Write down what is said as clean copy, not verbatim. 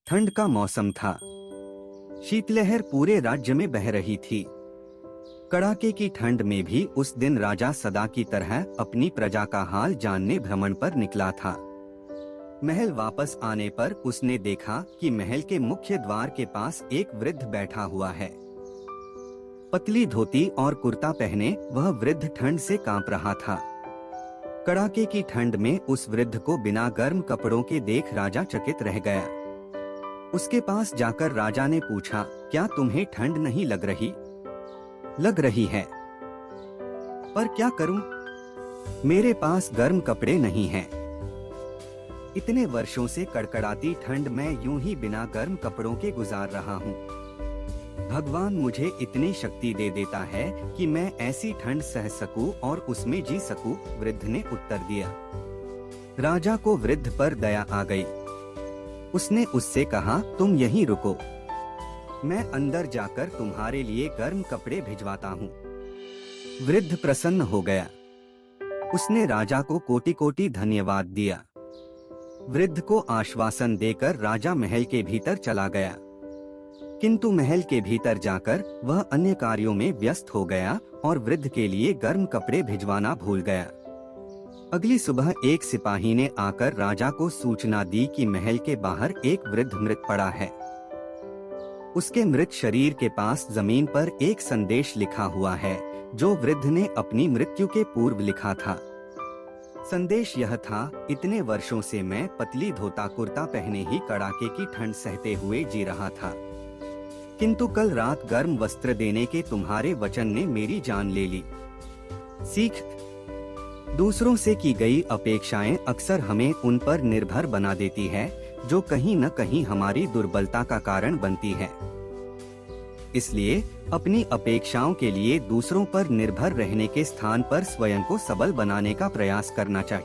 ठंड का मौसम था। शीतलहर पूरे राज्य में बह रही थी। कड़ाके की ठंड में भी उस दिन राजा सदा की तरह अपनी प्रजा का हाल जानने भ्रमण पर निकला था। महल वापस आने पर उसने देखा कि महल के मुख्य द्वार के पास एक वृद्ध बैठा हुआ है। पतली धोती और कुर्ता पहने वह वृद्ध ठंड से कांप रहा था। कड़ाके की ठंड में उस वृद्ध को बिना गर्म कपड़ों के देख राजा चकित रह गया। उसके पास जाकर राजा ने पूछा, क्या तुम्हें ठंड नहीं लग रही? लग रही है, पर क्या करूं? मेरे पास गर्म कपड़े नहीं हैं। इतने वर्षों से कड़कड़ाती ठंड में यूं ही बिना गर्म कपड़ों के गुजार रहा हूं। भगवान मुझे इतनी शक्ति दे देता है कि मैं ऐसी ठंड सह सकूं और उसमें जी सकूं, वृद्ध ने उत्तर दिया। राजा को वृद्ध पर दया आ गई। उसने उससे कहा, तुम यहीं रुको, मैं अंदर जाकर तुम्हारे लिए गर्म कपड़े भिजवाता हूँ। वृद्ध प्रसन्न हो गया। उसने राजा को कोटि कोटि धन्यवाद दिया। वृद्ध को आश्वासन देकर राजा महल के भीतर चला गया। किंतु महल के भीतर जाकर वह अन्य कार्यों में व्यस्त हो गया और वृद्ध के लिए गर्म कपड़े भिजवाना भूल गया। अगली सुबह एक सिपाही ने आकर राजा को सूचना दी कि महल के बाहर एक वृद्ध मृत पड़ा है। उसके मृत शरीर के पास जमीन पर एक संदेश लिखा हुआ है जो वृद्ध ने अपनी मृत्यु के पूर्व लिखा था। संदेश यह था, इतने वर्षों से मैं पतली धोता कुर्ता पहने ही कड़ाके की ठंड सहते हुए जी रहा था, किंतु कल रात गर्म वस्त्र देने के तुम्हारे वचन ने मेरी जान ले ली। सीख, दूसरों से की गई अपेक्षाएं अक्सर हमें उन पर निर्भर बना देती है जो कहीं न कहीं हमारी दुर्बलता का कारण बनती है। इसलिए अपनी अपेक्षाओं के लिए दूसरों पर निर्भर रहने के स्थान पर स्वयं को सबल बनाने का प्रयास करना चाहिए।